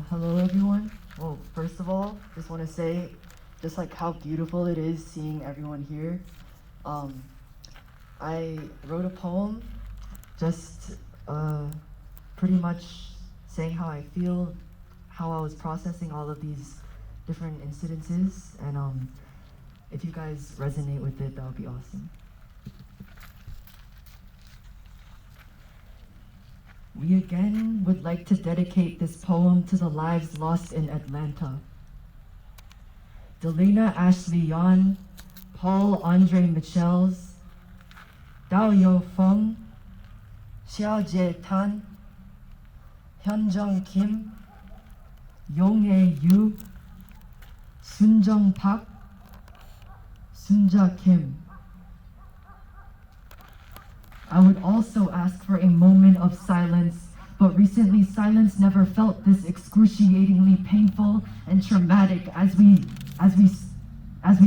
Hello everyone. Well, first of all, just want to say just like how beautiful it is seeing everyone here. I wrote a poem just pretty much saying how I feel, how I was processing all of these different incidences, and if you guys resonate with it, that would be awesome. We again would like to dedicate this poem to the lives lost in Atlanta. Delana Ashley Yan, Paul Andre Michels, Dao Yo Feng, Xiao Jie Tan, Hyunjung Kim, Yong-hae Yu, Sunjung Park, Sunja Kim. I would also ask for a moment of silence, but recently silence never felt this excruciatingly painful and traumatic as we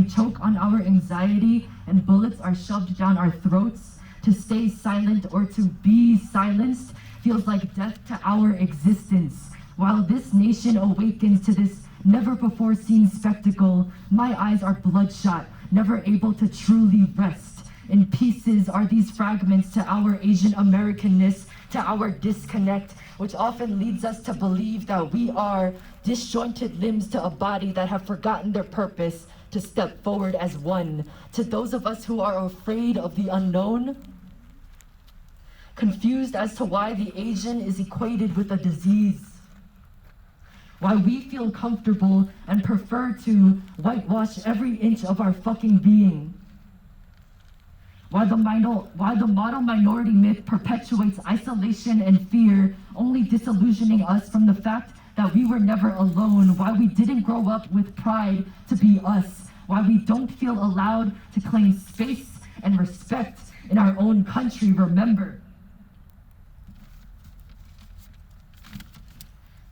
choke on our anxiety and bullets are shoved down our throats. To stay silent or to be silenced feels like death to our existence. While this nation awakens to this never before seen spectacle, my eyes are bloodshot, never able to truly rest. In pieces are these fragments to our Asian Americanness, to our disconnect, which often leads us to believe that we are disjointed limbs to a body that have forgotten their purpose to step forward as one. To those of us who are afraid of the unknown, confused as to why the Asian is equated with a disease, why we feel comfortable and prefer to whitewash every inch of our fucking being. Why the model minority myth perpetuates isolation and fear, only disillusioning us from the fact that we were never alone. Why we didn't grow up with pride to be us. Why we don't feel allowed to claim space and respect in our own country. Remember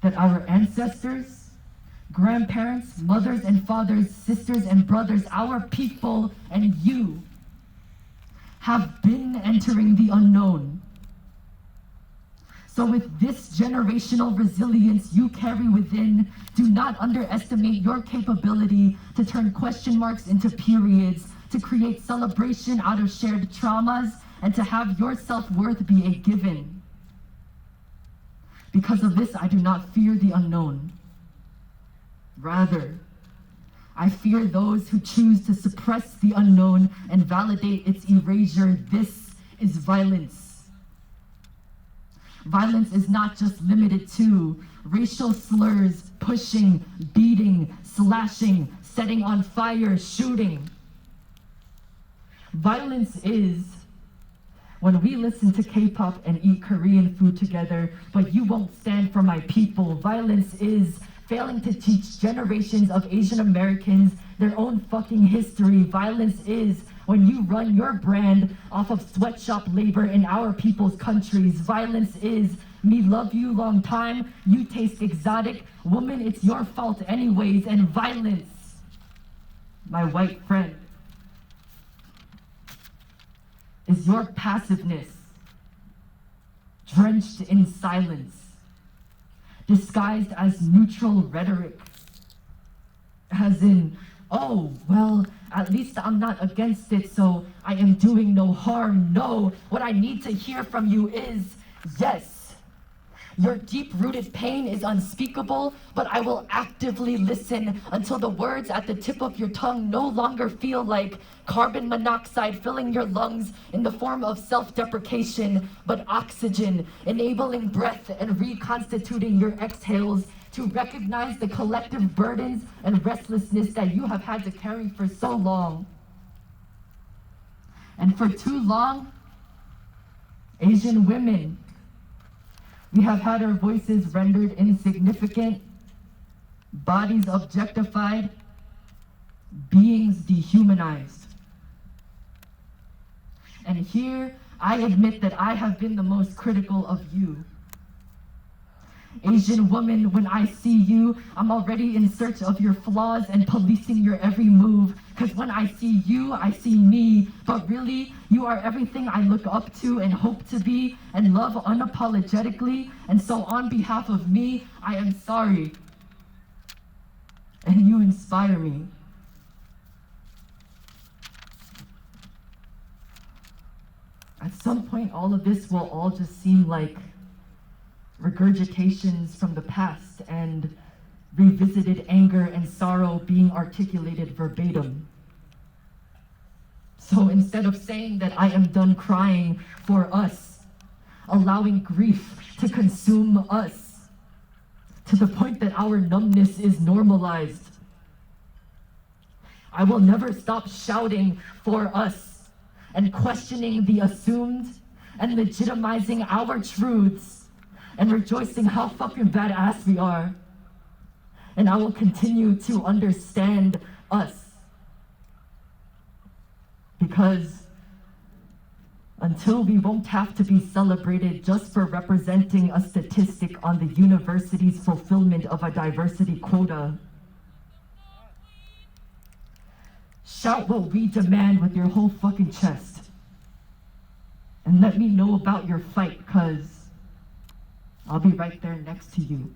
that our ancestors, grandparents, mothers and fathers, sisters and brothers, our people and you have been entering the unknown. So with this generational resilience you carry within, do not underestimate your capability to turn question marks into periods, to create celebration out of shared traumas, and to have your self-worth be a given. Because of this, I do not fear the unknown. Rather, I fear those who choose to suppress the unknown and validate its erasure. This is violence. Violence is not just limited to racial slurs, pushing, beating, slashing, setting on fire, shooting. Violence is when we listen to K-pop and eat Korean food together, but you won't stand for my people. Violence is failing to teach generations of Asian Americans their own fucking history. Violence is when you run your brand off of sweatshop labor in our people's countries. Violence is me love you long time, you taste exotic, woman it's your fault anyways. And violence, my white friend, is your passiveness, drenched in silence, disguised as neutral rhetoric, as in, oh, well, at least I'm not against it, so I am doing no harm. No, what I need to hear from you is, yes, your deep-rooted pain is unspeakable, but I will actively listen until the words at the tip of your tongue no longer feel like carbon monoxide filling your lungs in the form of self-deprecation, but oxygen, enabling breath and reconstituting your exhales to recognize the collective burdens and restlessness that you have had to carry for so long. And for too long, Asian women, we have had our voices rendered insignificant, bodies objectified, beings dehumanized. And here, I admit that I have been the most critical of you. Asian woman, when I see you, I'm already in search of your flaws and policing your every move. Cause when I see you, I see me. But really, you are everything I look up to and hope to be and love unapologetically. And so on behalf of me, I am sorry. And you inspire me. At some point, all of this will all just seem like regurgitations from the past and revisited anger and sorrow being articulated verbatim. So instead of saying that I am done crying for us, allowing grief to consume us to the point that our numbness is normalized, I will never stop shouting for us and questioning the assumed and legitimizing our truths and rejoicing how fucking badass we are. And I will continue to understand us. Because until we won't have to be celebrated just for representing a statistic on the university's fulfillment of a diversity quota, shout what we demand with your whole fucking chest. And let me know about your fight, cause I'll be right there next to you.